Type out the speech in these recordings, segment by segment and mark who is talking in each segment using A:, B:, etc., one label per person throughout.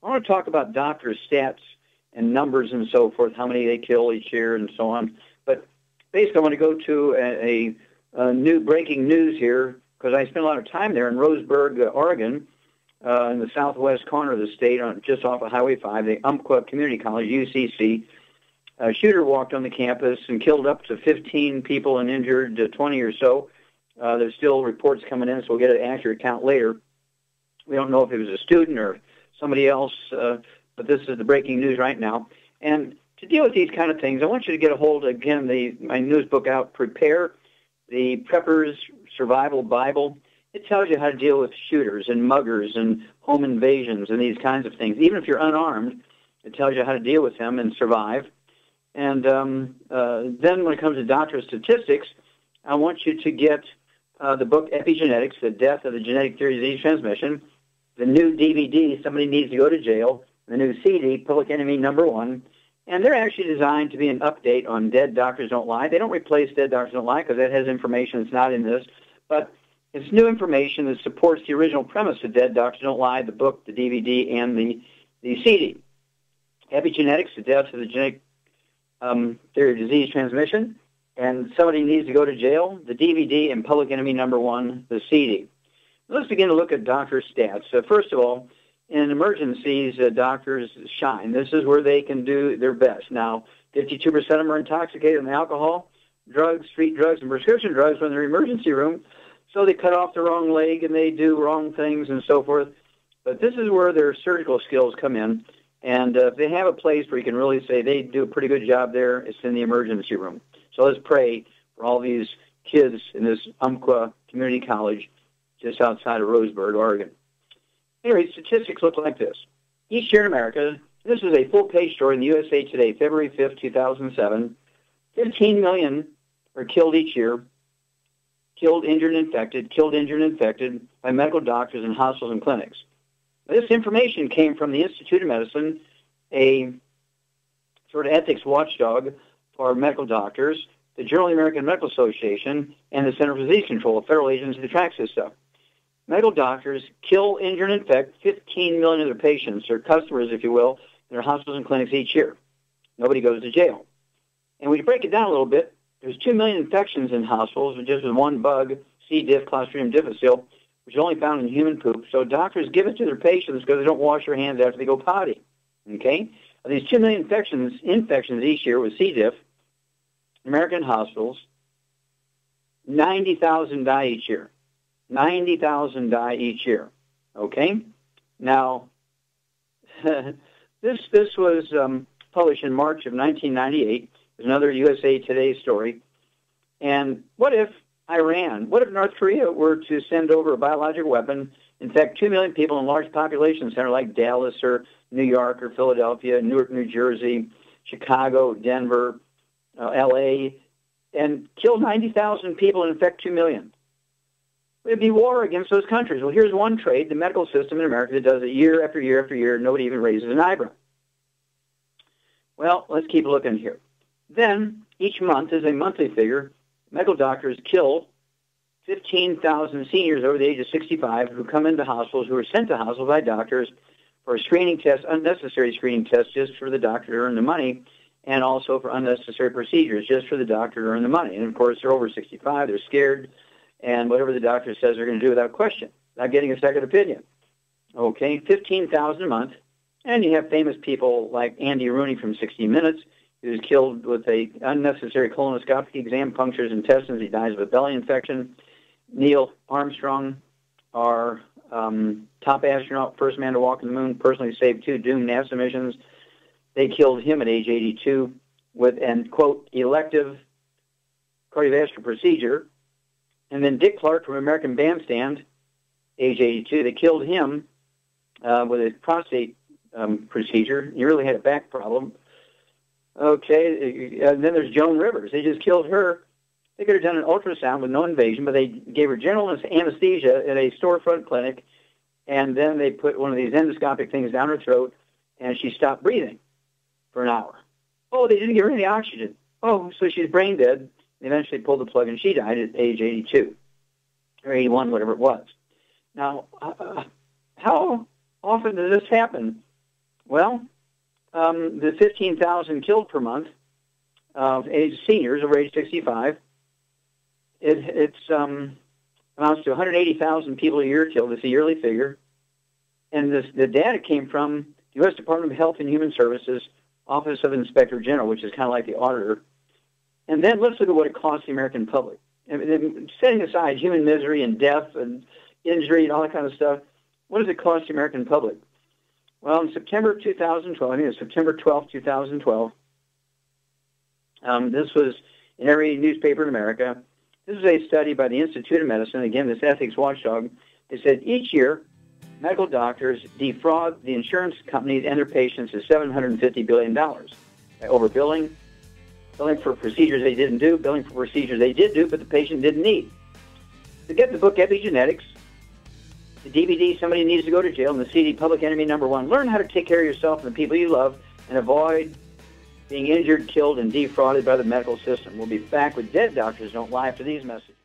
A: I want to talk about doctors' stats and numbers and so forth, how many they kill each year and so on. But basically, I want to go to a new breaking news here, because I spent a lot of time there in Roseburg, Oregon, in the southwest corner of the state, just off of Highway 5, the Umpqua Community College, UCC. A shooter walked on the campus and killed up to 15 people and injured 20 or so. There's still reports coming in, so we'll get an accurate count later. We don't know if it was a student or somebody else, but this is the breaking news right now. And to deal with these kind of things, I want you to get a hold, again, my news book out, Prepare, the Prepper's Survival Bible. It tells you how to deal with shooters and muggers and home invasions and these kinds of things. Even if you're unarmed, it tells you how to deal with them and survive. And then when it comes to doctor statistics, I want you to get the book Epigenetics, The Death of the Genetic Theory of Disease Transmission, the new DVD, Somebody Needs to Go to Jail, the new CD, Public Enemy #1. And they're actually designed to be an update on Dead Doctors Don't Lie. They don't replace Dead Doctors Don't Lie because that has information that's not in this. But it's new information that supports the original premise of Dead Doctors Don't Lie, the book, the DVD, and the CD. Epigenetics, The Death of the Genetic Theory of Disease Transmission, and Somebody Needs to Go to Jail, the DVD, and Public Enemy #1, the CD. Let's begin to look at doctor stats. First of all, in emergencies, doctors shine. This is where they can do their best. Now, 52% of them are intoxicated on alcohol, drugs, street drugs, and prescription drugs when they're in the emergency room, so they cut off the wrong leg and they do wrong things and so forth. But this is where their surgical skills come in. And if they have a place where you can really say they do a pretty good job there, it's in the emergency room. So let's pray for all these kids in this Umpqua Community College just outside of Roseburg, Oregon. Anyway, statistics look like this. Each year in America, this is a full-page story in the USA Today, February 5th, 2007, 15 million are killed each year, killed, injured, and infected by medical doctors in hospitals and clinics. This information came from the Institute of Medicine, a sort of ethics watchdog for medical doctors, the Journal of the American Medical Association, and the Center for Disease Control, a federal agency that tracks this stuff. Medical doctors kill, injure, and infect 15 million of their patients, or customers, if you will, in their hospitals and clinics each year. Nobody goes to jail. And when you break it down a little bit, there's 2 million infections in hospitals just with one bug, C. diff, Clostridium difficile, which is only found in human poop. So doctors give it to their patients because they don't wash their hands after they go potty. Okay? Of these 2 million infections each year with C. diff, American hospitals, 90,000 die each year. 90,000 die each year. Okay? Now, this was published in March of 1998. There's another USA Today story. And what if North Korea were to send over a biological weapon, infect 2 million people in a large population center like Dallas or New York or Philadelphia, Newark, New Jersey, Chicago, Denver, L.A., and kill 90,000 people and infect 2 million? It'd be war against those countries. Well, here's one trade, the medical system in America, that does it year after year after year. Nobody even raises an eyebrow. Well, let's keep looking here. Then, each month is a monthly figure. Medical doctors kill 15,000 seniors over the age of 65 who come into hospitals, who are sent to hospitals by doctors for a screening test, unnecessary screening tests, just for the doctor to earn the money, and also for unnecessary procedures, just for the doctor to earn the money. And, of course, they're over 65, they're scared, and whatever the doctor says they're going to do without question, without getting a second opinion. Okay, 15,000 a month. And you have famous people like Andy Rooney from 60 Minutes, who's killed with a unnecessary colonoscopic exam, punctures intestines. He dies of a belly infection. Neil Armstrong, our top astronaut, first man to walk on the moon, personally saved 2 doomed NASA missions. They killed him at age 82 with an, quote, elective cardiovascular procedure. And then Dick Clark from American Bandstand, age 82, they killed him with a prostate procedure. He really had a back problem. Okay, and then there's Joan Rivers. They just killed her. They could have done an ultrasound with no invasion, but they gave her general anesthesia at a storefront clinic, and then they put one of these endoscopic things down her throat, and she stopped breathing for an hour. Oh, they didn't give her any oxygen. Oh, so she's brain dead. They eventually pulled the plug, and she died at age 82, or 81, whatever it was. Now, how often does this happen Well, the 15,000 killed per month of seniors over age 65, it amounts to 180,000 people a year killed. It's a yearly figure. And the data came from the U.S. Department of Health and Human Services, Office of Inspector General, which is kind of like the auditor. And then let's look at what it costs the American public. And setting aside human misery and death and injury and all that kind of stuff, what does it cost the American public? Well, in September 2012, I think it was September 12, 2012, this was in every newspaper in America. This is a study by the Institute of Medicine, again, this ethics watchdog. They said each year, medical doctors defraud the insurance companies and their patients of $750 billion by overbilling, billing for procedures they didn't do, billing for procedures they did do, but the patient didn't need. To get the book Epigenetics, the DVD, Somebody Needs to Go to Jail, and the CD, Public Enemy #1, learn how to take care of yourself and the people you love and avoid being injured, killed, and defrauded by the medical system. We'll be back with Dead Doctors Don't Lie after these messages.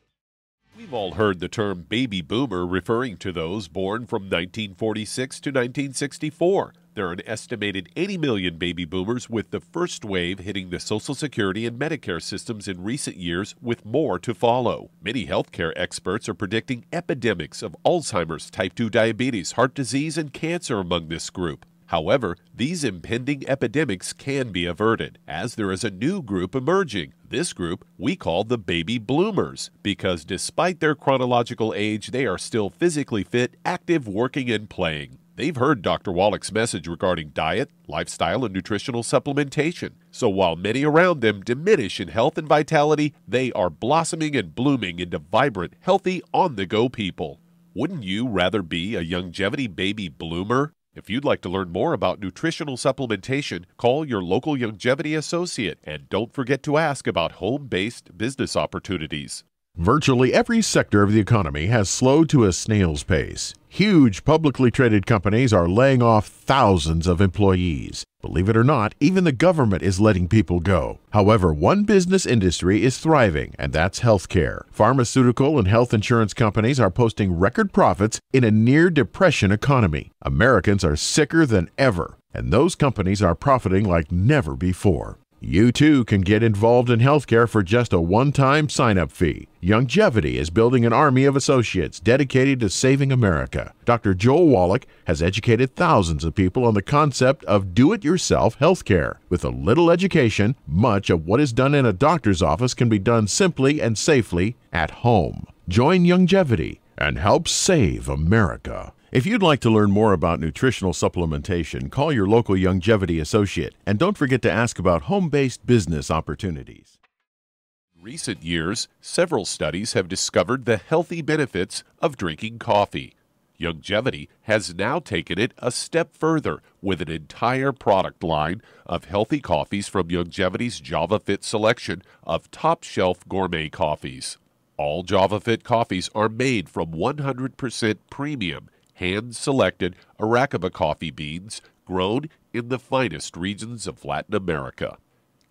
B: We've all heard the term baby boomer referring to those born from 1946 to 1964. There are an estimated 80 million baby boomers, with the first wave hitting the Social Security and Medicare systems in recent years, with more to follow. Many healthcare experts are predicting epidemics of Alzheimer's, type 2 diabetes, heart disease, and cancer among this group. However, these impending epidemics can be averted, as there is a new group emerging. This group we call the baby bloomers, because despite their chronological age, they are still physically fit, active, working, and playing. They've heard Dr. Wallach's message regarding diet, lifestyle, and nutritional supplementation. So while many around them diminish in health and vitality, they are blossoming and blooming into vibrant, healthy, on-the-go people. Wouldn't you rather be a longevity baby bloomer? If you'd like to learn more about nutritional supplementation, call your local longevity associate, and don't forget to ask about home-based business opportunities.
C: Virtually every sector of the economy has slowed to a snail's pace. Huge publicly traded companies are laying off thousands of employees. Believe it or not, even the government is letting people go. However, one business industry is thriving, and that's healthcare. Pharmaceutical and health insurance companies are posting record profits in a near-depression economy. Americans are sicker than ever, and those companies are profiting like never before. You too can get involved in healthcare for just a one-time sign-up fee. Longevity is building an army of associates dedicated to saving America. Dr. Joel Wallach has educated thousands of people on the concept of do-it-yourself healthcare. With a little education, much of what is done in a doctor's office can be done simply and safely at home. Join Longevity and help save America. If you'd like to learn more about nutritional supplementation, call your local longevity associate, and don't forget to ask about home-based business opportunities.
B: In recent years, several studies have discovered the healthy benefits of drinking coffee. Longevity has now taken it a step further with an entire product line of healthy coffees from Longevity's JavaFit selection of top-shelf gourmet coffees. All JavaFit coffees are made from 100% premium, hand-selected Arabica coffee beans grown in the finest regions of Latin America.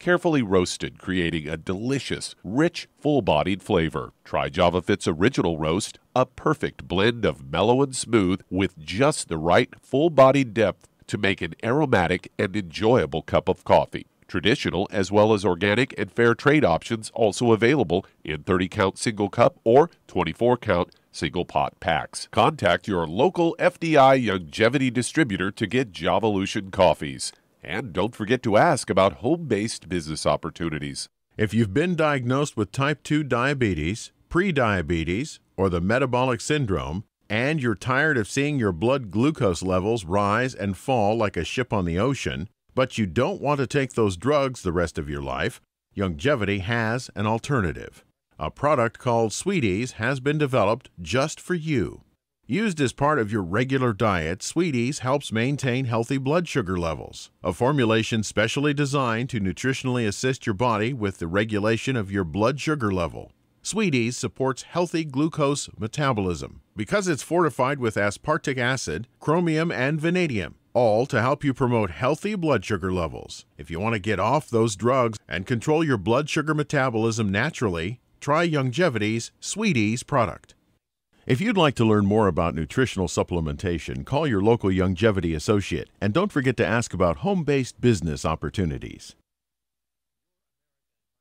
B: Carefully roasted, creating a delicious, rich, full-bodied flavor. Try JavaFit's original roast, a perfect blend of mellow and smooth with just the right full-bodied depth to make an aromatic and enjoyable cup of coffee. Traditional as well as organic and fair trade options also available in 30-count single cup or 24-count single pot packs. Contact your local FDI Longevity distributor to get Javalution coffees. And don't forget to ask about home-based business opportunities.
C: If you've been diagnosed with type 2 diabetes, prediabetes, or the metabolic syndrome, and you're tired of seeing your blood glucose levels rise and fall like a ship on the ocean, but you don't want to take those drugs the rest of your life, Longevity has an alternative. A product called Sweeties has been developed just for you. Used as part of your regular diet, Sweeties helps maintain healthy blood sugar levels. A formulation specially designed to nutritionally assist your body with the regulation of your blood sugar level. Sweeties supports healthy glucose metabolism because it's fortified with aspartic acid, chromium, and vanadium, all to help you promote healthy blood sugar levels. If you want to get off those drugs and control your blood sugar metabolism naturally, try Longevity's Sweeties product. If you'd like to learn more about nutritional supplementation, call your local longevity associate, and don't forget to ask about home-based business opportunities.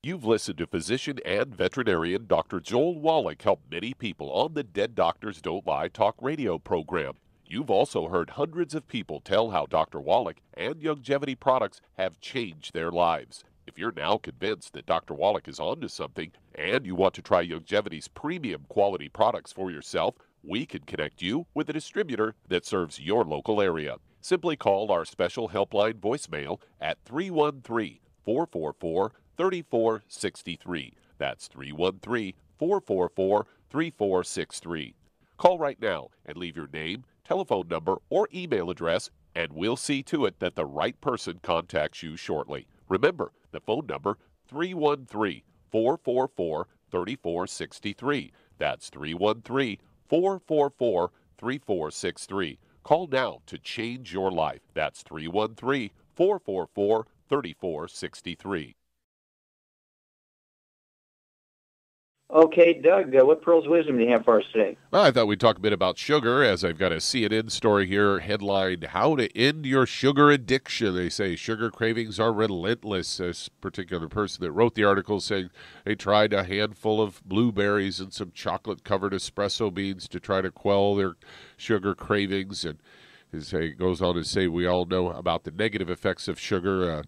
B: You've listened to physician and veterinarian Dr. Joel Wallach help many people on the Dead Doctors Don't Lie talk radio program. You've also heard hundreds of people tell how Dr. Wallach and longevity products have changed their lives. If you're now convinced that Dr. Wallach is onto something and you want to try Longevity's premium quality products for yourself, we can connect you with a distributor that serves your local area. Simply call our special helpline voicemail at 313-444-3463. That's 313-444-3463. Call right now and leave your name, telephone number, or email address, and we'll see to it that the right person contacts you shortly. Remember, the phone number, 313-444-3463. That's 313-444-3463. Call now to change your life. That's 313-444-3463.
A: Okay, Doug, what pearls of wisdom do you have for us today?
B: Well, I thought we'd talk a bit about sugar, as I've got a CNN story here headlined, How to End Your Sugar Addiction. They say sugar cravings are relentless. This particular person that wrote the article saying they tried a handful of blueberries and some chocolate-covered espresso beans to try to quell their sugar cravings. And it goes on to say we all know about the negative effects of sugar.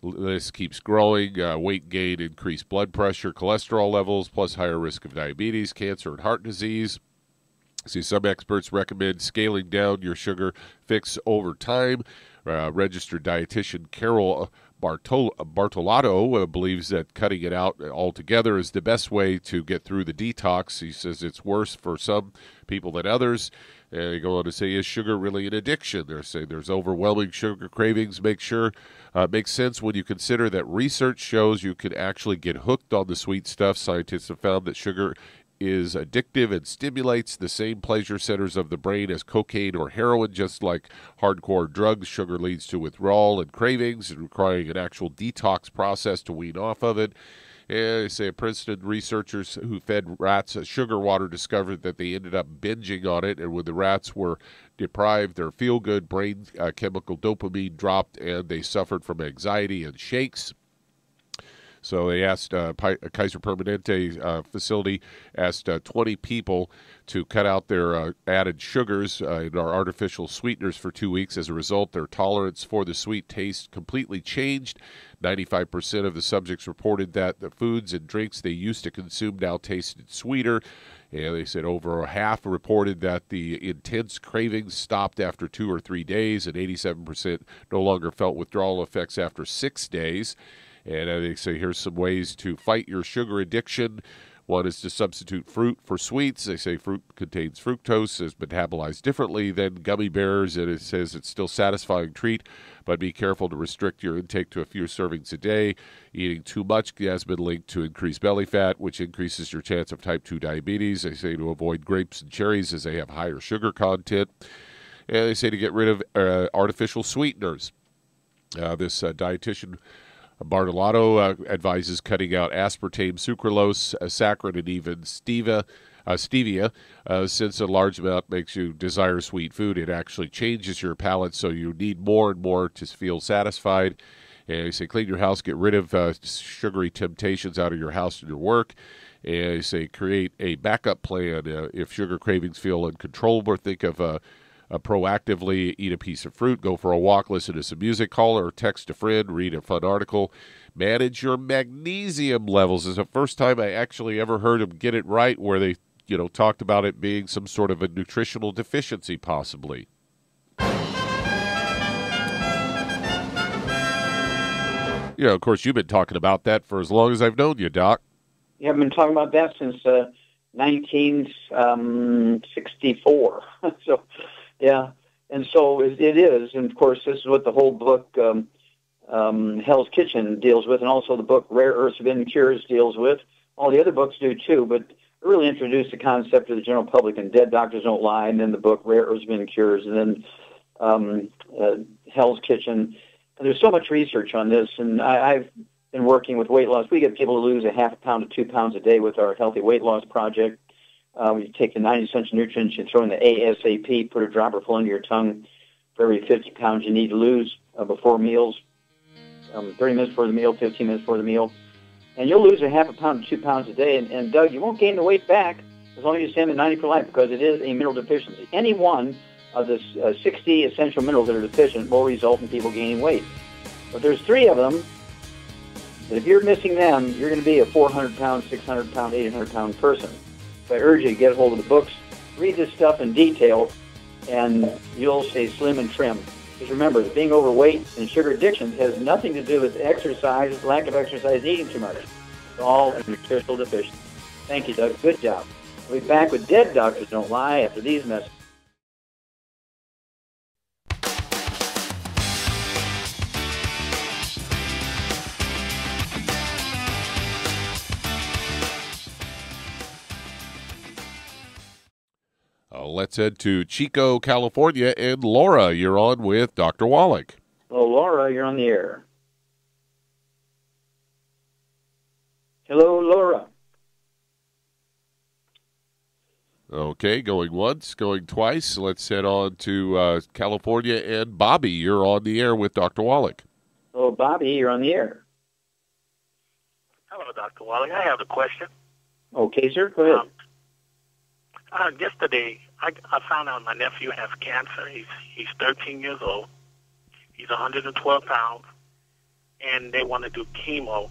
B: This keeps growing, weight gain, increased blood pressure, cholesterol levels, plus higher risk of diabetes, cancer, and heart disease. See, some experts recommend scaling down your sugar fix over time. Registered dietitian Carol Bartolotto believes that cutting it out altogether is the best way to get through the detox. He says it's worse for some people than others. And they go on to say, is sugar really an addiction? They're saying there's overwhelming sugar cravings. Makes sense when you consider that research shows you can actually get hooked on the sweet stuff. Scientists have found that sugar is addictive and stimulates the same pleasure centers of the brain as cocaine or heroin. Just like hardcore drugs, sugar leads to withdrawal and cravings, requiring an actual detox process to wean off of it. And they say Princeton researchers who fed rats sugar water discovered that they ended up binging on it, and when the rats were deprived, their feel-good brain chemical dopamine dropped, and they suffered from anxiety and shakes. So they asked, Kaiser Permanente facility asked 20 people to cut out their added sugars and our artificial sweeteners for 2 weeks. As a result, their tolerance for the sweet taste completely changed. 95% of the subjects reported that the foods and drinks they used to consume now tasted sweeter. And they said over half reported that the intense cravings stopped after 2 or 3 days, and 87% no longer felt withdrawal effects after 6 days. And they say here's some ways to fight your sugar addiction. One is to substitute fruit for sweets. They say fruit contains fructose, is metabolized differently than gummy bears, and it says it's still a satisfying treat, but be careful to restrict your intake to a few servings a day. Eating too much has been linked to increased belly fat, which increases your chance of type 2 diabetes. They say to avoid grapes and cherries as they have higher sugar content. And they say to get rid of artificial sweeteners. This dietitian Bartolotto advises cutting out aspartame, sucralose, saccharin, and even stevia, since a large amount makes you desire sweet food. It actually changes your palate, so you need more and more to feel satisfied. And they say clean your house, get rid of sugary temptations out of your house and your work. And they say create a backup plan if sugar cravings feel uncontrollable. Think of proactively eat a piece of fruit, go for a walk, listen to some music, call or text a friend, read a fun article. Manage your magnesium levels. It's the first time I actually ever heard them get it right, where they, talked about it being some sort of a nutritional deficiency possibly. Of course, you've been talking about that for as long as I've known you, Doc.
A: Yeah, I've been talking about that since 1964. So, yeah, and so it is. And, of course, this is what the whole book, Hell's Kitchen, deals with, and also the book Rare Earths of Incures deals with. All the other books do, too, but it really introduced the concept to the general public, and Dead Doctors Don't Lie, and then the book Rare Earths of Incures, and then Hell's Kitchen. And there's so much research on this, and I've been working with weight loss. We get people to lose a half a pound to 2 pounds a day with our Healthy Weight Loss Project. You take the 90 essential nutrients, you throw in the ASAP, put a dropper full into your tongue for every 50 pounds you need to lose before meals, 30 minutes before the meal, 15 minutes before the meal. And you'll lose a half a pound to 2 pounds a day. And Doug, you won't gain the weight back as long as you stay on the 90 for life, because it is a mineral deficiency. Any one of the 60 essential minerals that are deficient will result in people gaining weight. But there's 3 of them that if you're missing them, you're going to be a 400-pound, 600-pound, 800-pound person. So I urge you to get a hold of the books, read this stuff in detail, and you'll stay slim and trim. Because remember, being overweight and sugar addiction has nothing to do with exercise, lack of exercise, eating too much. It's all a nutritional deficiency. Thank you, Doug. Good job. We'll be back with Dead Doctors Don't Lie after these messages.
B: Let's head to Chico, California, and Laura, you're on with Dr. Wallach.
A: Hello, Laura, you're on the air. Hello, Laura.
B: Okay, going once, going twice. Let's head on to California, and Bobby, you're on the air with Dr. Wallach.
A: Hello, Bobby, you're on the air.
D: Hello, Dr. Wallach. I have a question.
A: Okay, sir, go ahead.
D: Yesterday, I found out my nephew has cancer. He's 13 years old. He's 112 pounds, and they want to do chemo,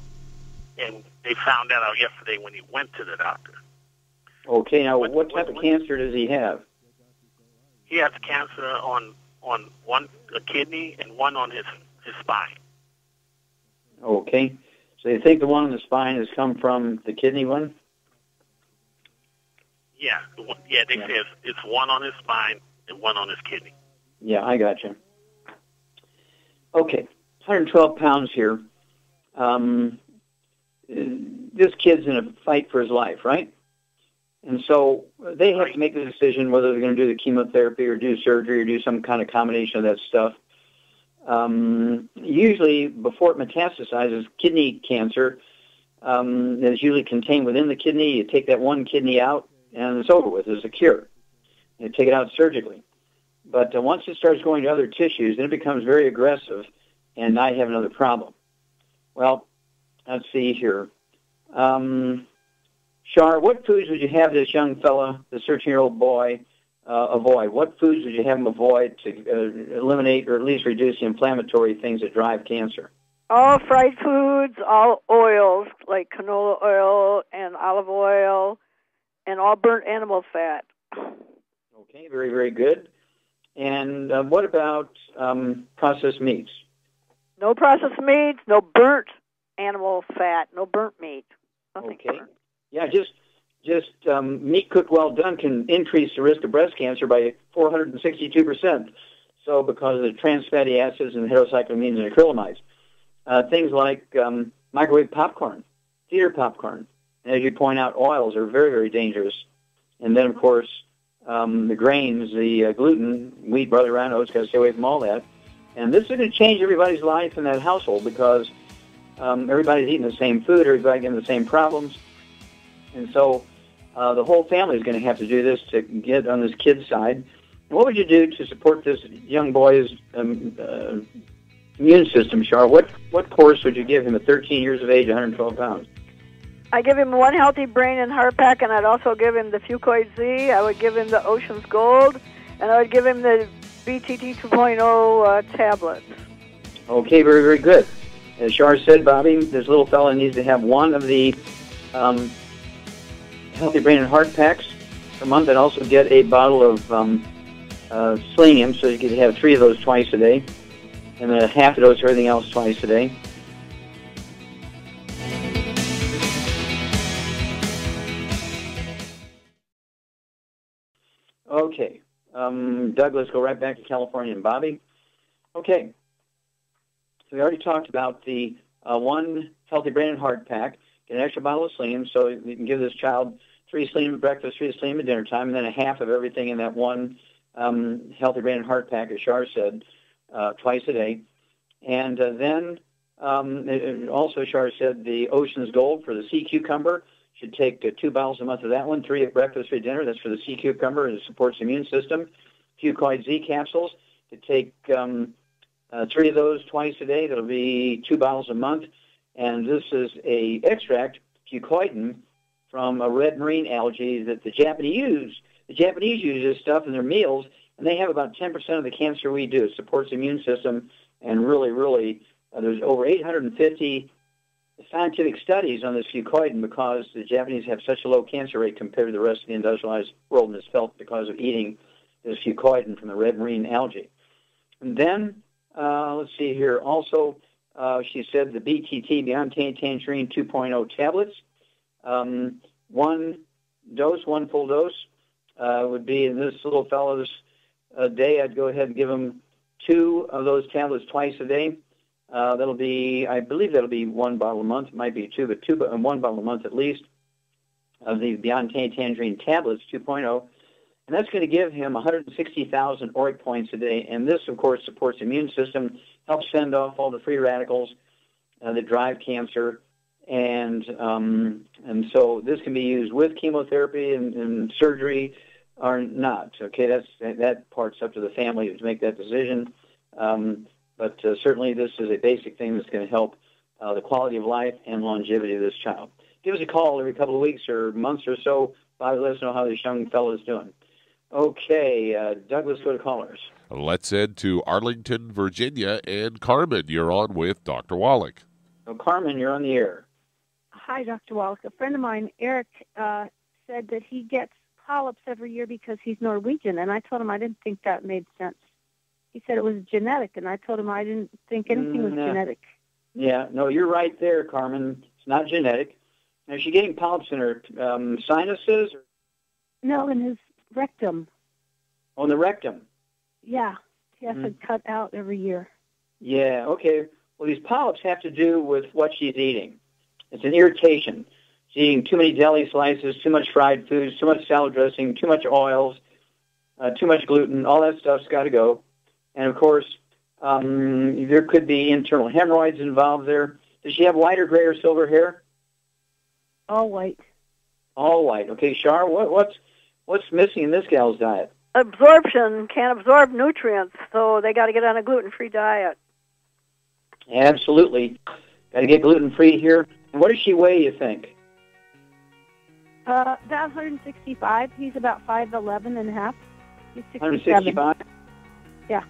D: and they found that out yesterday when he went to the doctor.
A: Okay, now what type of cancer does he have?
D: He has cancer on one a kidney and one on his spine.
A: Okay, so you think the one on the spine has come from the kidney one?
D: Yeah, they say it's one on his spine and one on his kidney.
A: Yeah, I got you. Okay, 112 pounds here. This kid's in a fight for his life, right? And so they have to make the decision whether they're going to do the chemotherapy or do surgery or do some kind of combination of that stuff. Usually, before it metastasizes, kidney cancer is usually contained within the kidney. You take that one kidney out, and it's over with. It's a cure. You take it out surgically. But once it starts going to other tissues, then it becomes very aggressive, and now you have another problem. Well, let's see here. Shar, what foods would you have this young fella, this 13-year-old boy, avoid? What foods would you have him avoid to eliminate or at least reduce the inflammatory things that drive cancer?
E: All fried foods, all oils, like canola oil and olive oil, and all burnt animal fat.
A: Okay, very, very good. And what about processed meats?
E: No processed meats, no burnt animal fat, no burnt meat. Nothing
A: okay.
E: Burnt.
A: Yeah, just meat cooked well done can increase the risk of breast cancer by 462%. So because of the trans fatty acids and heterocyclamines and acrylamides. Things like microwave popcorn, theater popcorn. And as you point out, oils are very, very dangerous. And then, of course, the grains, the gluten, wheat, barley, rye, oats, got to stay away from all that. And this is going to change everybody's life in that household because everybody's eating the same food, everybody's getting the same problems. And so the whole family is going to have to do this to get on this kid's side. And what would you do to support this young boy's immune system, Char? What course would you give him at 13 years of age, 112 pounds?
E: I give him one healthy brain and heart pack, and I'd also give him the Fucoid Z. I would give him the Ocean's Gold, and I would give him the BTT 2.0 tablets. Okay,
A: very, very good. As Char said, Bobby, this little fella needs to have one of the healthy brain and heart packs per month, and also get a bottle of selenium, so you could have 3 of those twice a day, and then half a dose of everything else twice a day. Okay. Doug, let's go right back to California and Bobby. Okay. So we already talked about the one healthy brain and heart pack, get an extra bottle of selenium, so you can give this child 3 selenium at breakfast, 3 selenium at dinner time, and then a half of everything in that one healthy brain and heart pack, as Shar said, twice a day. And then also Shar said the Ocean's Gold for the sea cucumber. Should take 2 bottles a month of that one, 3 at breakfast, 3 at dinner. That's for the sea cucumber. It supports the immune system. Fucoid Z capsules. To take 3 of those twice a day. That'll be 2 bottles a month. And this is a extract, fucoidin, from a red marine algae that the Japanese use. The Japanese use this stuff in their meals, and they have about 10% of the cancer we do. It supports the immune system, and really, there's over 850 scientific studies on this fucoidin because the Japanese have such a low cancer rate compared to the rest of the industrialized world, and it's felt because of eating this fucoidin from the red marine algae. And then, let's see here, also, she said the BTT, Beyond Tangerine 2.0 tablets. One full dose, would be in this little fellow's day. I'd go ahead and give him 2 of those tablets twice a day. That'll be, I believe that'll be 1 bottle a month. It might be 2, but 1 bottle a month at least of the Beyond Tangerine tablets 2.0. And that's going to give him 160,000 ORIC points a day. And this, of course, supports the immune system, helps fend off all the free radicals that drive cancer. And so this can be used with chemotherapy and surgery or not. Okay, that part's up to the family to make that decision. But certainly this is a basic thing that's going to help the quality of life and longevity of this child. Give us a call every couple of weeks or months or so. Bobby, let us know how this young fellow is doing. Okay, Doug, let's go to callers.
B: Let's head to Arlington, Virginia, and Carmen, you're on with Dr. Wallach.
A: So, Carmen, you're on the air.
F: Hi, Dr. Wallach. A friend of mine, Eric, said that he gets polyps every year because he's Norwegian, and I told him I didn't think that made sense. He said it was genetic, and I told him I didn't think anything was genetic.
A: Yeah, no, you're right there, Carmen. It's not genetic. Now, is she getting polyps in her sinuses? Or?
F: No, in his rectum.
A: Oh, in the rectum?
F: Yeah, he has it cut out every year.
A: Yeah, okay. Well, these polyps have to do with what she's eating. It's an irritation. She's eating too many deli slices, too much fried foods, too much salad dressing, too much oils, too much gluten. All that stuff's got to go. And, of course, there could be internal hemorrhoids involved there. Does she have white or gray or silver hair?
F: All white.
A: All white. Okay, Shar, what's missing in this gal's diet?
E: Absorption. Can't absorb nutrients, so they got to get on a gluten-free diet.
A: Absolutely. Got to get gluten-free here. And what does she weigh, you think?
F: About 165. He's about 5'11" and a half. He's
A: 165?
F: Yeah.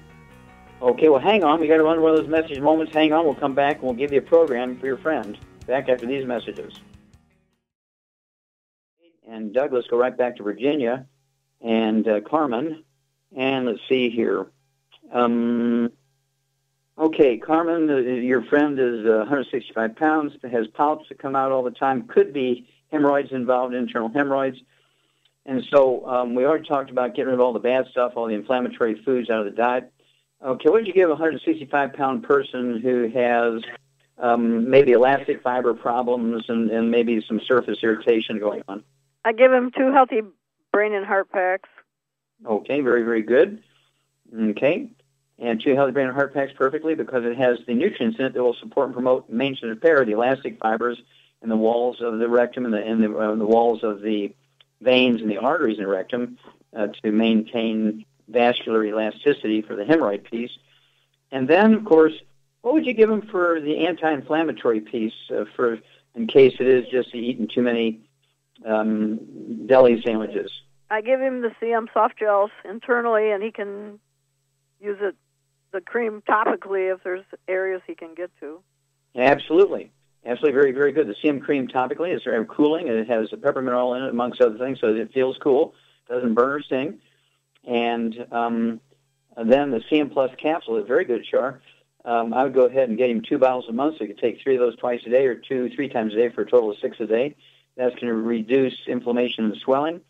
A: Okay, well, hang on. We got to run one of those message moments. Hang on. We'll come back and we'll give you a program for your friend. Back after these messages. And Doug, let's go right back to Virginia and Carmen. And let's see here. Okay, Carmen, your friend is 165 pounds, has polyps that come out all the time, could be hemorrhoids involved, internal hemorrhoids. And so we already talked about getting rid of all the bad stuff, all the inflammatory foods out of the diet. Okay, what would you give a 165-pound person who has maybe elastic fiber problems and maybe some surface irritation going on?
E: I give him 2 healthy brain and heart packs.
A: Okay, very, very good. Okay. And 2 healthy brain and heart packs perfectly because it has the nutrients in it that will support and promote maintenance and repair of the elastic fibers in the walls of the rectum and the walls of the veins and the arteries in the rectum to maintain vascular elasticity for the hemorrhoid piece. And then, of course, what would you give them for the anti-inflammatory piece for in case it is just eating too many deli sandwiches?
E: I give him the CM soft gels internally, and he can use the cream topically if there's areas he can get to.
A: Absolutely. Absolutely, very, very good. The CM cream topically is very cooling, and it has a peppermint oil in it, amongst other things, so it feels cool, doesn't burn or sting. And then the CM Plus capsule is very good, Char. I would go ahead and get him 2 bottles a month, so he could take 3 of those twice a day or 3 times a day for a total of 6 a day. That's going to reduce inflammation and swelling,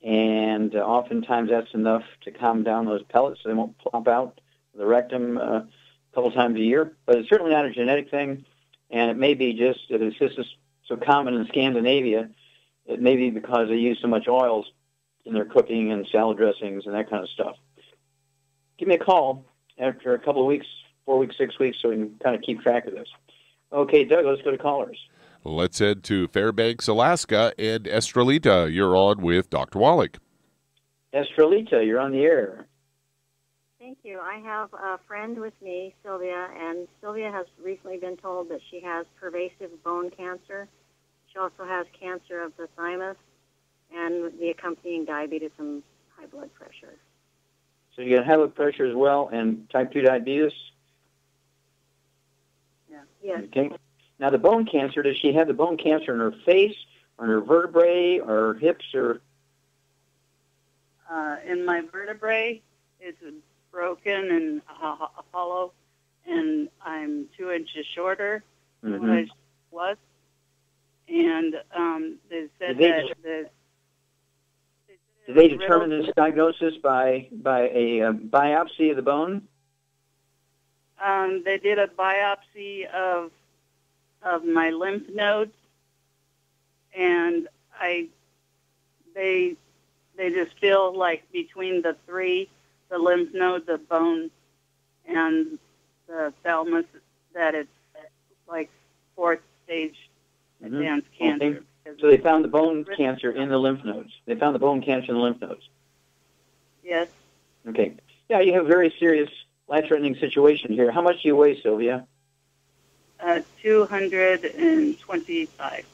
A: and oftentimes that's enough to calm down those pellets so they won't plop out the rectum a couple times a year. But it's certainly not a genetic thing, and it may be just that it's just so common in Scandinavia. It may be because they use so much oils in their cooking and salad dressings and that kind of stuff. Give me a call after a couple of weeks, 4 weeks, 6 weeks, so we can kind of keep track of this. Okay, Doug, let's go to callers.
B: Let's head to Fairbanks, Alaska, and Estrelita, you're on with Dr. Wallach.
A: Estrelita, you're on the air.
G: Thank you. I have a friend with me, Sylvia, and Sylvia has recently been told that she has pervasive bone cancer. She also has cancer of the thymus and the accompanying diabetes and high blood pressure.
A: So you got high blood pressure as well and type 2 diabetes?
G: Yeah. Yes.
A: Okay. Now the bone cancer, does she have the bone cancer in her face or in her vertebrae or hips or?
H: In my vertebrae, it's broken and hollow, and I'm 2 inches shorter than what I was. And they said
A: did they determine this diagnosis by a biopsy of the bone?
H: They did a biopsy of my lymph nodes, and they just feel like between the lymph node, the bone, and the thalamus, that it's like 4th stage advanced cancer.
A: Okay. So they found the bone cancer in the lymph nodes. They found the bone cancer in the lymph nodes.
H: Yes.
A: Okay. Yeah, you have a very serious, life-threatening situation here. How much do you weigh, Sylvia?
H: 225.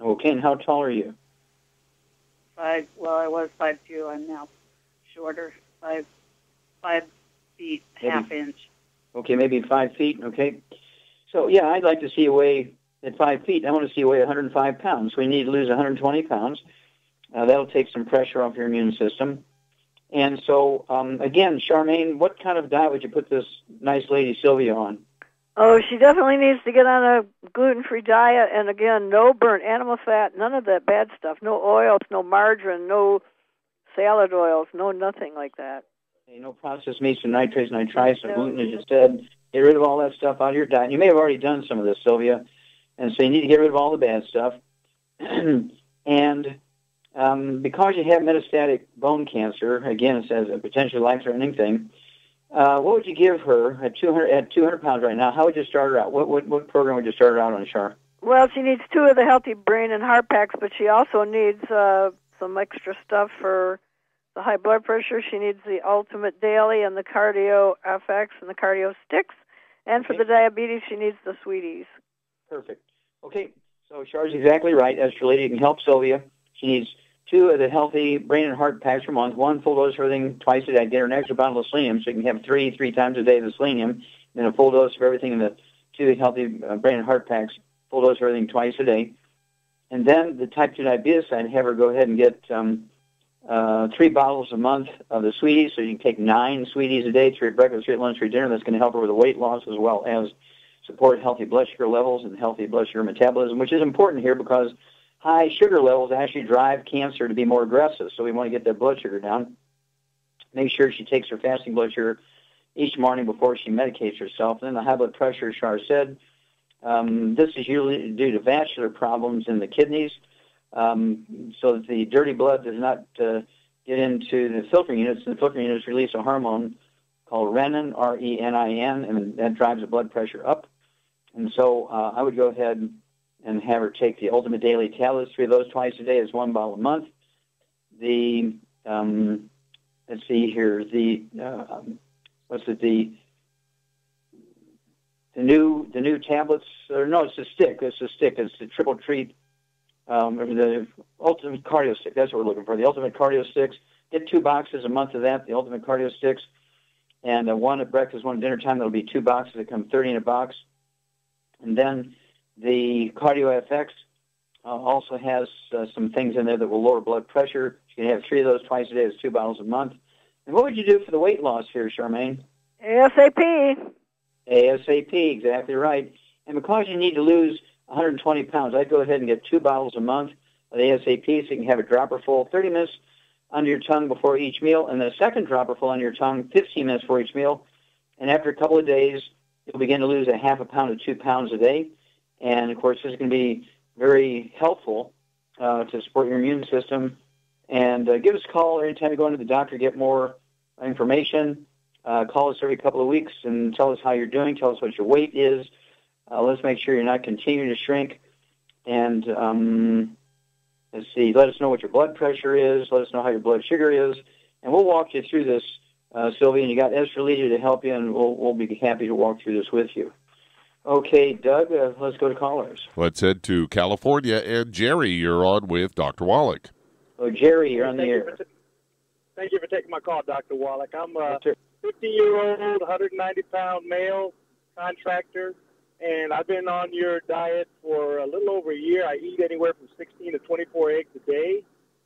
A: Okay, and how tall are you?
H: 5. Well, I was 5'2". I'm now shorter, 5 feet, half inch.
A: Okay, maybe 5 feet. Okay. So yeah, I'd like to see you weigh at 5 feet. I want to see you weigh 105 pounds. So we need to lose 120 pounds. That'll take some pressure off your immune system. And so again, Charmaine, what kind of diet would you put this nice lady Sylvia on?
E: Oh, she definitely needs to get on a gluten-free diet, and again, no burnt animal fat, none of that bad stuff, no oils, no margarine, no salad oils, no nothing like that.
A: Okay, no processed meats and nitrates, nitrites, and gluten, as you said. Get rid of all that stuff out of your diet. You may have already done some of this, Sylvia, and so you need to get rid of all the bad stuff. And because you have metastatic bone cancer, again, it says a potentially life-threatening thing. What would you give her at 200 pounds right now? How would you start her out? What program would you start her out on, Char?
E: Well, she needs 2 of the healthy brain and heart packs, but she also needs some extra stuff for the high blood pressure. She needs the Ultimate Daily and the Cardio FX and the Cardio Sticks. And for the diabetes, she needs the Sweeties.
A: Perfect. Okay, so Char's exactly right. Estrelita can help Sylvia. She needs 2 of the healthy brain and heart packs per month, 1 full dose of everything twice a day. Get her an extra bottle of selenium, so you can have 3 times a day of the selenium, and a full dose of everything in the 2 healthy brain and heart packs, full dose of everything twice a day. And then the type 2 diabetes, I'd have her go ahead and get 3 bottles a month of the Sweeties, so you can take 9 Sweeties a day, 3 at breakfast, 3 at lunch, 3 at dinner. That's going to help her with the weight loss as well as support healthy blood sugar levels and healthy blood sugar metabolism, which is important here because high sugar levels actually drive cancer to be more aggressive, so we want to get that blood sugar down. Make sure she takes her fasting blood sugar each morning before she medicates herself. And then the high blood pressure, as Char said, this is usually due to vascular problems in the kidneys, so that the dirty blood does not get into the filtering units. The filtering units release a hormone called renin, R-E-N-I-N, and that drives the blood pressure up. And so I would go ahead and have her take the Ultimate Daily tablets, 3 of those twice a day. Is 1 bottle a month. The let's see here, the new tablets, or no, it's a stick. It's the triple treat, the Ultimate Cardio Stick. That's what we're looking for. The Ultimate Cardio Sticks. Get 2 boxes a month of that. The Ultimate Cardio Sticks, and 1 at breakfast, 1 at dinner time. That'll be 2 boxes. That come 30 in a box, and then the Cardio FX also has some things in there that will lower blood pressure. You can have 3 of those twice a day. It's 2 bottles a month. And what would you do for the weight loss here, Charmaine?
E: ASAP.
A: ASAP, exactly right. And because you need to lose 120 pounds, I'd go ahead and get 2 bottles a month of ASAP so you can have a dropper full 30 minutes under your tongue before each meal, and then a second dropper full under your tongue 15 minutes before each meal. And after a couple of days, you'll begin to lose a half a pound to 2 pounds a day. And, of course, this is going to be very helpful to support your immune system. And give us a call anytime you go into the doctor, get more information. Call us every couple of weeks and tell us how you're doing. Tell us what your weight is. Let's make sure you're not continuing to shrink. And let's see, let us know what your blood pressure is. Let us know how your blood sugar is. And we'll walk you through this, Sylvia. And you got Esther Lita to help you, and we'll be happy to walk through this with you. Okay, Doug, let's go to callers.
B: Let's head to California. And Jerry, you're on with Dr. Wallach.
A: Oh, Jerry, you're on the air.
I: Thank you for taking my call, Dr. Wallach. I'm a 50-year-old, 190-pound male contractor, and I've been on your diet for a little over a year. I eat anywhere from 16 to 24 eggs a day,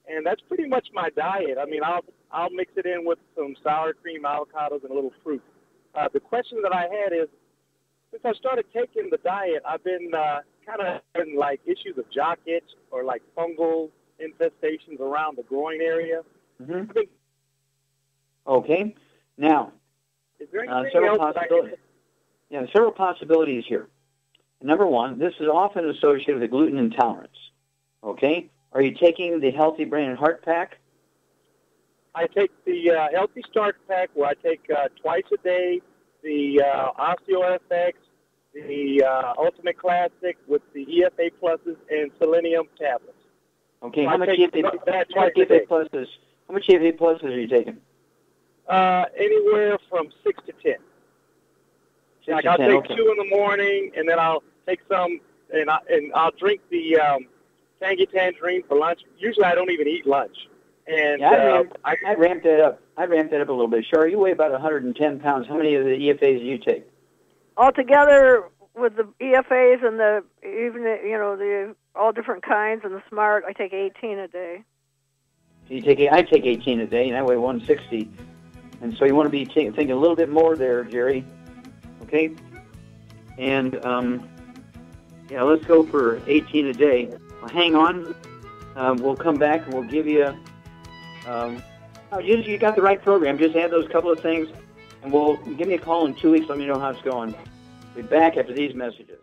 I: and that's pretty much my diet. I mean, I'll mix it in with some sour cream, avocados, and a little fruit. The question that I had is, since I started taking the diet, I've been kind of having like issues of jock itch or like fungal infestations around the groin area.
A: Mm-hmm. Okay. Now,
I: is there
A: several possibilities. Yeah, several possibilities here. Number one, this is often associated with gluten intolerance. Okay? Are you taking the Healthy Brain and Heart Pack?
I: I take the Healthy Start Pack, where I take twice a day the OsteoFX, the Ultimate Classic with the EFA pluses and selenium tablets.
A: Okay,
I: so
A: how much EFA pluses are you taking?
I: Anywhere from 6 to 10. Like I'll take 2 in the morning, and then I'll take some, and I'll drink the Tangy Tangerine for lunch. Usually, I don't even eat lunch. And
A: I ramped that up. I ramped that up a little bit. Sure, you weigh about 110 pounds. How many of the EFAs do you take?
E: Altogether, with the EFAs and the all different kinds and the Smart, I take 18 a day.
A: I take 18 a day, and I weigh 160. And so you want to be thinking a little bit more there, Jerry. Okay? And, let's go for 18 a day. Well, hang on. We'll come back, and we'll give you... you got the right program. Just add those couple of things, and give me a call in 2 weeks. Let me know how it's going. We'll be back after these messages.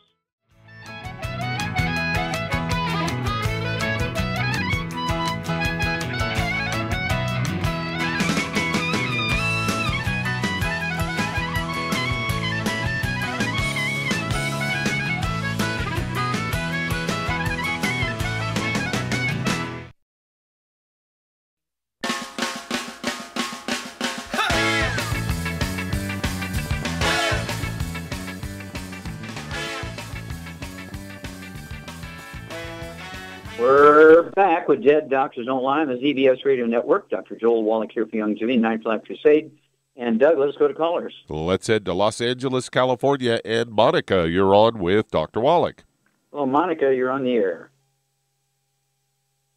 A: We're back with Dead Doctors Don't Lie on the ZBS Radio Network. Dr. Joel Wallach here for Youngevity, Ninth Life Crusade. And Doug, let's go to callers.
B: Let's head to Los Angeles, California. And Monica, you're on with Dr. Wallach.
A: Well, Monica, you're on the air.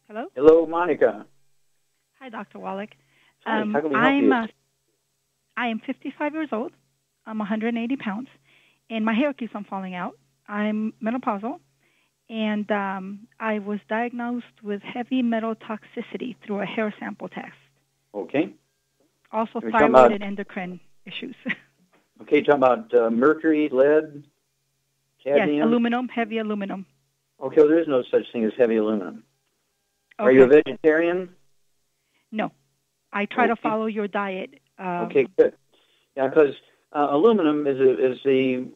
J: Hello?
A: Hello, Monica.
J: Hi, Dr. Wallach.
A: Hi, how can we help you?
J: I am 55 years old. I'm 180 pounds. And my hair keeps on falling out. I'm menopausal. And I was diagnosed with heavy metal toxicity through a hair sample test.
A: Okay.
J: Also thyroid and endocrine issues.
A: Okay, talking about mercury, lead, cadmium?
J: Yes, aluminum, heavy aluminum.
A: Okay, well, there is no such thing as heavy aluminum.
J: Okay.
A: Are you a vegetarian?
J: No. I try to follow your diet.
A: Okay, good. Yeah, because aluminum is the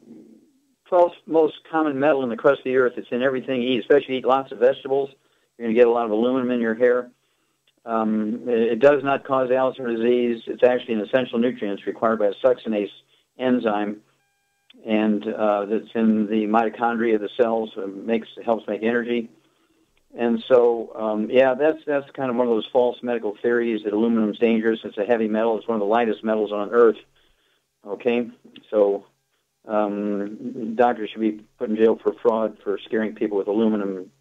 A: 12th most common metal in the crust of the earth. It's in everything you eat, especially if you eat lots of vegetables. You're going to get a lot of aluminum in your hair. It does not cause Alzheimer's disease. It's actually an essential nutrient. It's required by a succinase enzyme, and that's in the mitochondria of the cells. Helps make energy. And so, that's kind of one of those false medical theories that aluminum is dangerous. It's a heavy metal. It's one of the lightest metals on Earth. Okay, so doctors should be put in jail for fraud for scaring people with aluminum.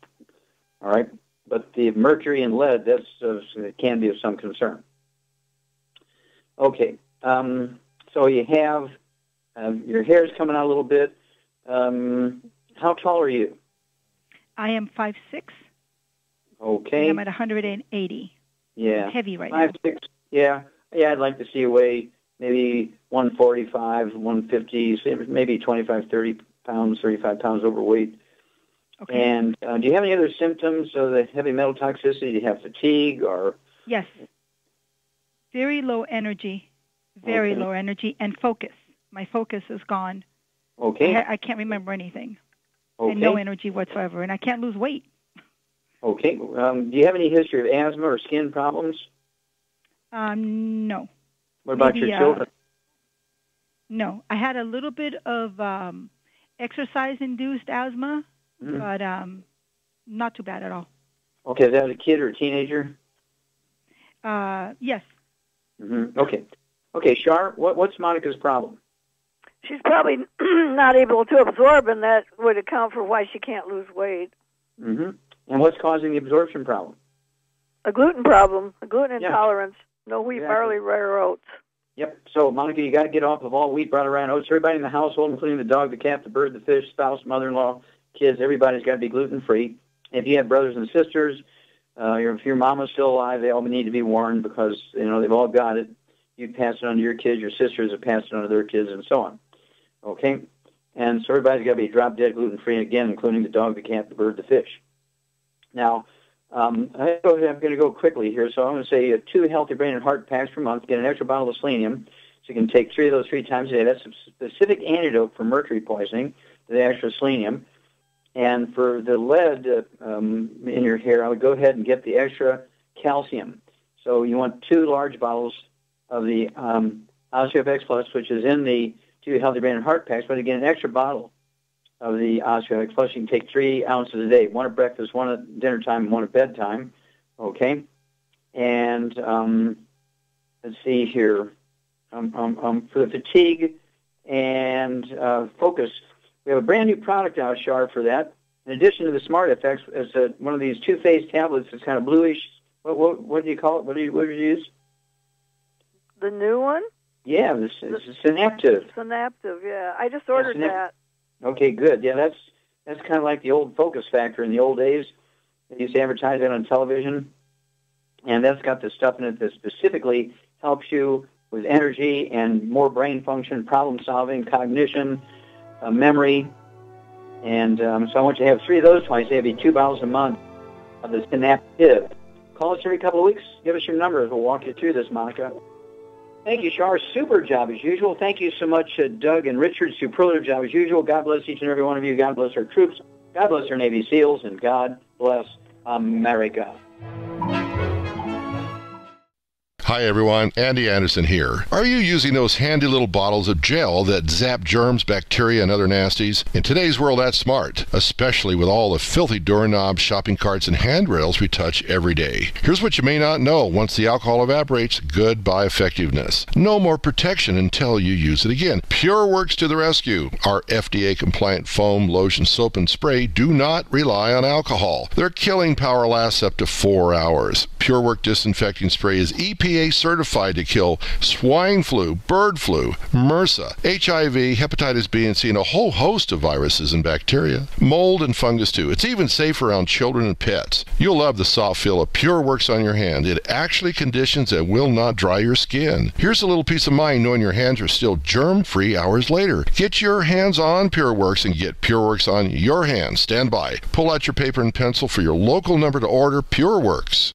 A: All right, but the mercury and lead, it can be of some concern. Okay, so you have your hair's coming out a little bit. How tall are you?
J: I am 5'6".
A: Okay.
J: And I'm at 180.
A: Yeah.
J: I'm heavy right
A: 5'6".
J: now.
A: Yeah. I'd like to see you weigh maybe 145, 150, maybe 25, 30 pounds, 35 pounds overweight.
J: Okay.
A: And do you have any other symptoms of the heavy metal toxicity? Do you have fatigue or?
J: Yes. Very low energy. Very low energy and focus. My focus is gone.
A: Okay.
J: I can't remember anything.
A: Okay.
J: and no energy whatsoever, and I can't lose weight.
A: Okay. Do you have any history of asthma or skin problems?
J: No.
A: What about
J: Maybe,
A: your children?
J: No. I had a little bit of exercise-induced asthma, but not too bad at all.
A: Okay. Is that a kid or a teenager?
J: Yes.
A: Okay. Okay, Shar, what's Monica's problem?
E: She's probably not able to absorb, and that would account for why she can't lose weight.
A: And what's causing the absorption problem?
E: A gluten problem, a gluten intolerance, no wheat, barley, rare oats.
A: Yep. So, Monica, you got to get off of all wheat, barley, rye, and oats. Everybody in the household, including the dog, the cat, the bird, the fish, spouse, mother-in-law, kids, everybody's got to be gluten-free. If you have brothers and sisters, if your mama's still alive, they all need to be warned because, they've all got it. You pass it on to your kids, your sisters have passed it on to their kids, and so on. Okay? And so everybody's got to be drop-dead gluten-free, again, including the dog, the cat, the bird, the fish. Now, I'm going to go quickly here. So I'm going to say 2 healthy brain and heart packs per month. Get an extra bottle of selenium. So you can take 3 of those 3 times a day. That's a specific antidote for mercury poisoning, the extra selenium. And for the lead in your hair, I would go ahead and get the extra calcium. So you want 2 large bottles of the OsteoFX Plus, which is in the 2 healthy brain and heart packs, but again, an extra bottle of the OsteoFX Plus. You can take 3 ounces a day, 1 at breakfast, 1 at dinner time, and 1 at bedtime. Okay? And let's see here. For the fatigue and focus, we have a brand new product out, Shar, for that. In addition to the Smart FX, it's one of these 2-phase tablets. It's kind of bluish. What do you call it? What do you use?
E: The new one?
A: Yeah, this is Synaptive.
E: Synaptive, yeah. I just ordered that.
A: Okay, good. Yeah, that's kind of like the old Focus Factor in the old days. They used to advertise it on television. And that's got the stuff in it that specifically helps you with energy and more brain function, problem-solving, cognition, memory. And so I want you to have 3 of those twice. That'd be 2 bottles a month of the Synaptive. Call us every couple of weeks. Give us your numbers. We'll walk you through this, Monica. Thank you, Shar. Super job as usual. Thank you so much, Doug and Richard. Superlative job as usual. God bless each and every one of you. God bless our troops. God bless our Navy SEALs. And God bless America.
K: Hi everyone, Andy Anderson here. Are you using those handy little bottles of gel that zap germs, bacteria, and other nasties? In today's world, that's smart, especially with all the filthy doorknobs, shopping carts, and handrails we touch every day. Here's what you may not know. Once the alcohol evaporates, goodbye effectiveness. No more protection until you use it again. PureWorks to the rescue. Our FDA-compliant foam, lotion, soap, and spray do not rely on alcohol. Their killing power lasts up to 4 hours. PureWorks disinfecting spray is EPA certified to kill swine flu, bird flu, MRSA, HIV, hepatitis B and C, and a whole host of viruses and bacteria. Mold and fungus too. It's even safe around children and pets. You'll love the soft feel of PureWorks on your hand. It actually conditions and will not dry your skin. Here's a little peace of mind knowing your hands are still germ-free hours later. Get your hands on PureWorks and get PureWorks on your hands. Stand by. Pull out your paper and pencil for your local number to order PureWorks.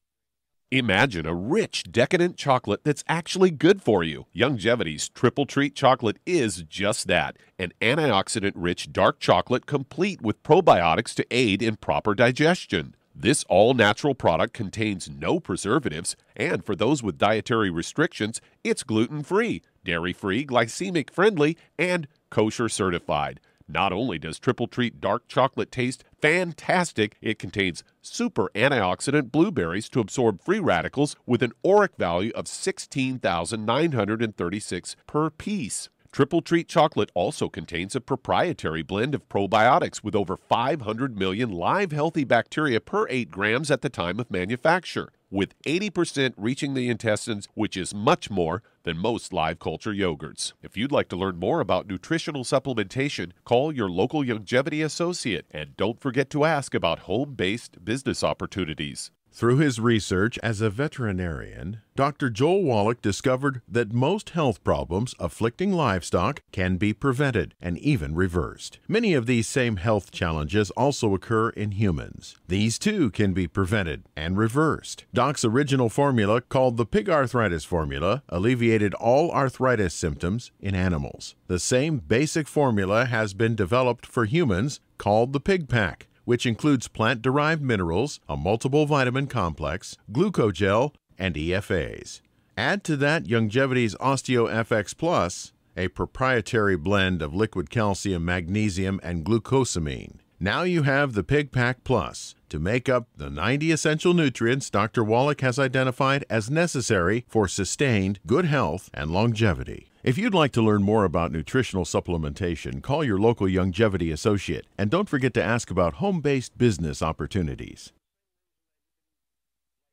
B: Imagine a rich, decadent chocolate that's actually good for you. Longevity's Triple Treat chocolate is just that, an antioxidant-rich dark chocolate complete with probiotics to aid in proper digestion. This all-natural product contains no preservatives, and for those with dietary restrictions, it's gluten-free, dairy-free, glycemic-friendly, and kosher certified. Not only does Triple Treat dark chocolate taste fantastic, it contains super antioxidant blueberries to absorb free radicals with an ORAC value of 16,936 per piece. Triple Treat chocolate also contains a proprietary blend of probiotics with over 500 million live healthy bacteria per 8 grams at the time of manufacture, with 80% reaching the intestines, which is much more than most live culture yogurts. If you'd like to learn more about nutritional supplementation, call your local longevity associate, and don't forget to ask about home-based business opportunities.
C: Through his research as a veterinarian, Dr. Joel Wallach discovered that most health problems afflicting livestock can be prevented and even reversed. Many of these same health challenges also occur in humans. These too can be prevented and reversed. Doc's original formula, called the pig arthritis formula, alleviated all arthritis symptoms in animals. The same basic formula has been developed for humans, called the Pig Pack, which includes plant-derived minerals, a multiple vitamin complex, glucogel, and EFAs. Add to that Youngevity's OsteoFX Plus, a proprietary blend of liquid calcium, magnesium, and glucosamine. Now you have the Pig Pack Plus to make up the 90 essential nutrients Dr. Wallach has identified as necessary for sustained good health and longevity. If you'd like to learn more about nutritional supplementation, call your local Youngevity associate, and don't forget to ask about home-based business opportunities.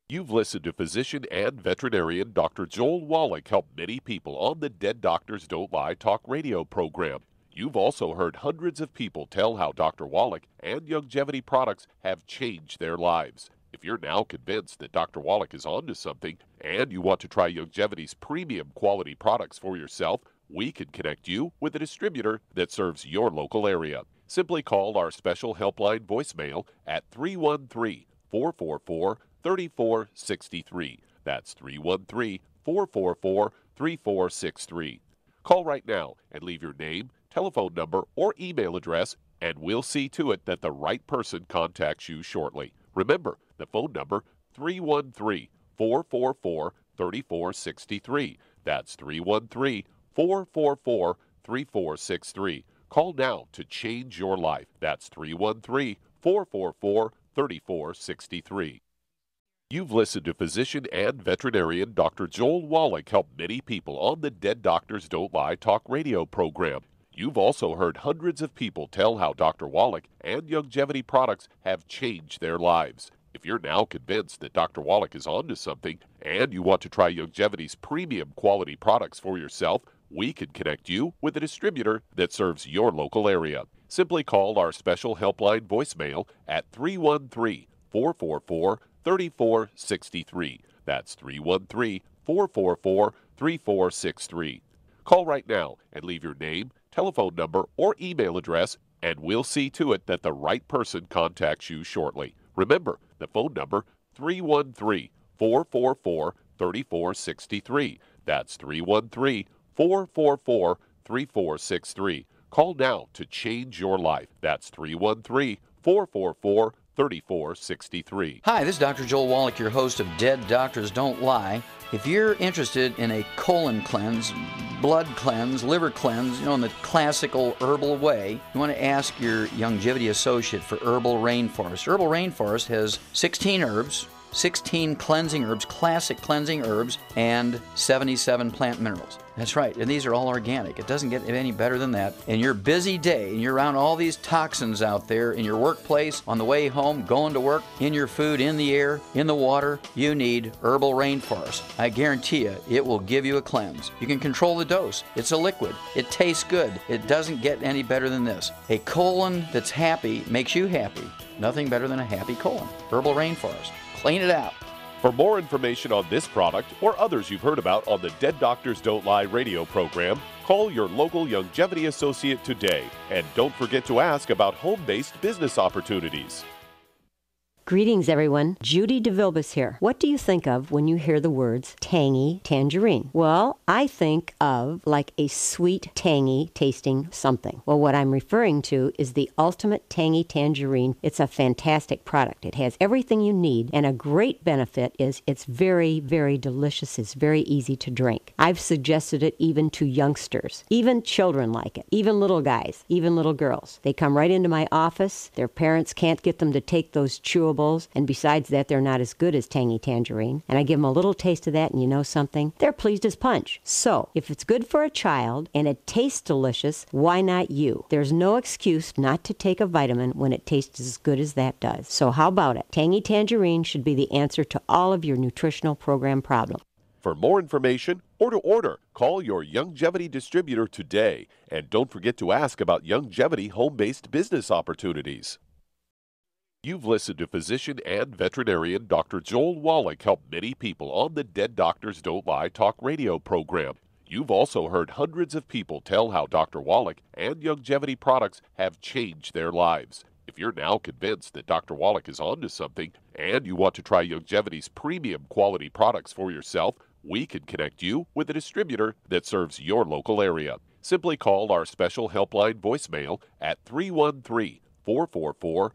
B: You've listened to physician and veterinarian Dr. Joel Wallach help many people on the Dead Doctors Don't Lie talk radio program. You've also heard hundreds of people tell how Dr. Wallach and Youngevity products have changed their lives. If you're now convinced that Dr. Wallach is onto something and you want to try Youngevity's premium quality products for yourself, we can connect you with a distributor that serves your local area. Simply call our special helpline voicemail at 313-444-3463. That's 313-444-3463. Call right now and leave your name, telephone number, or email address, and we'll see to it that the right person contacts you shortly. Remember, the phone number, 313-444-3463. That's 313-444-3463. Call now to change your life. That's 313-444-3463. You've listened to physician and veterinarian Dr. Joel Wallach help many people on the Dead Doctors Don't Lie talk radio program. You've also heard hundreds of people tell how Dr. Wallach and Youngevity products have changed their lives. If you're now convinced that Dr. Wallach is onto something and you want to try Youngevity's premium quality products for yourself, we can connect you with a distributor that serves your local area. Simply call our special helpline voicemail at 313-444-3463. That's 313-444-3463. Call right now and leave your name, telephone number, or email address, and we'll see to it that the right person contacts you shortly. Remember, the phone number, 313-444-3463. That's 313-444-3463. Call now to change your life. That's 313-444-3463.
L: Hi, this is Dr. Joel Wallach, your host of Dead Doctors Don't Lie. If you're interested in a colon cleanse, blood cleanse, liver cleanse, in the classical herbal way, you want to ask your Youngevity associate for Herbal Rainforest. Herbal Rainforest has 16 herbs, 16 cleansing herbs, classic cleansing herbs, and 77 plant minerals. That's right, and these are all organic. It doesn't get any better than that. In your busy day, and you're around all these toxins out there, in your workplace, on the way home, going to work, in your food, in the air, in the water, you need Herbal Rainforest. I guarantee you, it will give you a cleanse. You can control the dose. It's a liquid. It tastes good. It doesn't get any better than this. A colon that's happy makes you happy. Nothing better than a happy colon. Herbal Rainforest. Clean it out.
B: For more information on this product or others you've heard about on the Dead Doctors Don't Lie radio program, call your local Youngevity associate today. And don't forget to ask about home-based business opportunities.
M: Greetings, everyone. Judy DeVilbus here. What do you think of when you hear the words tangy tangerine? Well, I think of like a sweet, tangy tasting something. Well, what I'm referring to is the Ultimate Tangy Tangerine. It's a fantastic product. It has everything you need, and a great benefit is it's very, very delicious. It's very easy to drink. I've suggested it even to youngsters. Even children like it. Even little guys. Even little girls. They come right into my office. Their parents can't get them to take those chewables, and besides that, they're not as good as Tangy Tangerine. And I give them a little taste of that, and you know something? They're pleased as punch. So, if it's good for a child and it tastes delicious, why not you? There's no excuse not to take a vitamin when it tastes as good as that does. So how about it? Tangy Tangerine should be the answer to all of your nutritional program problems.
B: For more information or to order, call your Youngevity distributor today. And don't forget to ask about Youngevity home-based business opportunities. You've listened to physician and veterinarian Dr. Joel Wallach help many people on the Dead Doctors Don't Lie talk radio program. You've also heard hundreds of people tell how Dr. Wallach and Youngevity products have changed their lives. If you're now convinced that Dr. Wallach is onto something and you want to try Youngevity's premium quality products for yourself, we can connect you with a distributor that serves your local area. Simply call our special helpline voicemail at 313-444-3463.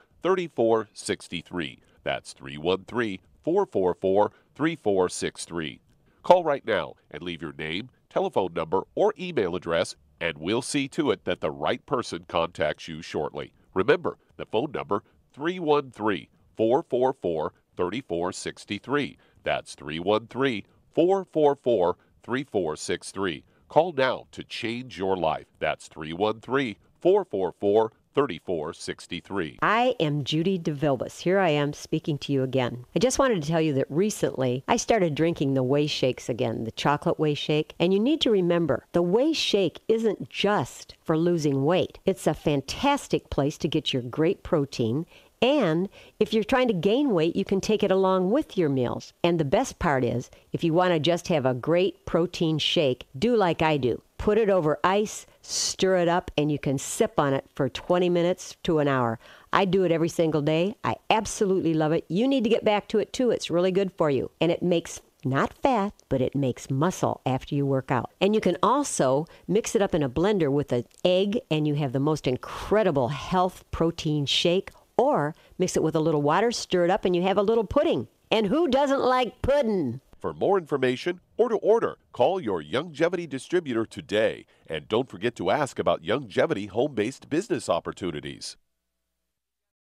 B: That's 313-444-3463. Call right now and leave your name, telephone number, or email address, and we'll see to it that the right person contacts you shortly. Remember, the phone number, 313-444-3463. That's 313-444-3463. Call now to change your life. That's 313-444-3463.
M: I am Judy DeVilbus. Here I am speaking to you again. I just wanted to tell you that recently I started drinking the Whey Shakes again, the chocolate Whey Shake. And you need to remember, the Whey Shake isn't just for losing weight. It's a fantastic place to get your great protein. And if you're trying to gain weight, you can take it along with your meals. And the best part is, if you want to just have a great protein shake, do like I do. Put it over ice, stir it up, and you can sip on it for 20 minutes to an hour. I do it every single day. I absolutely love it. You need to get back to it too. It's really good for you. And it makes not fat, but it makes muscle after you work out. And you can also mix it up in a blender with an egg, and you have the most incredible health protein shake. Or mix it with a little water, stir it up, and you have a little pudding. And who doesn't like pudding?
B: For more information or to order, call your Youngevity distributor today. And don't forget to ask about Youngevity home-based business opportunities.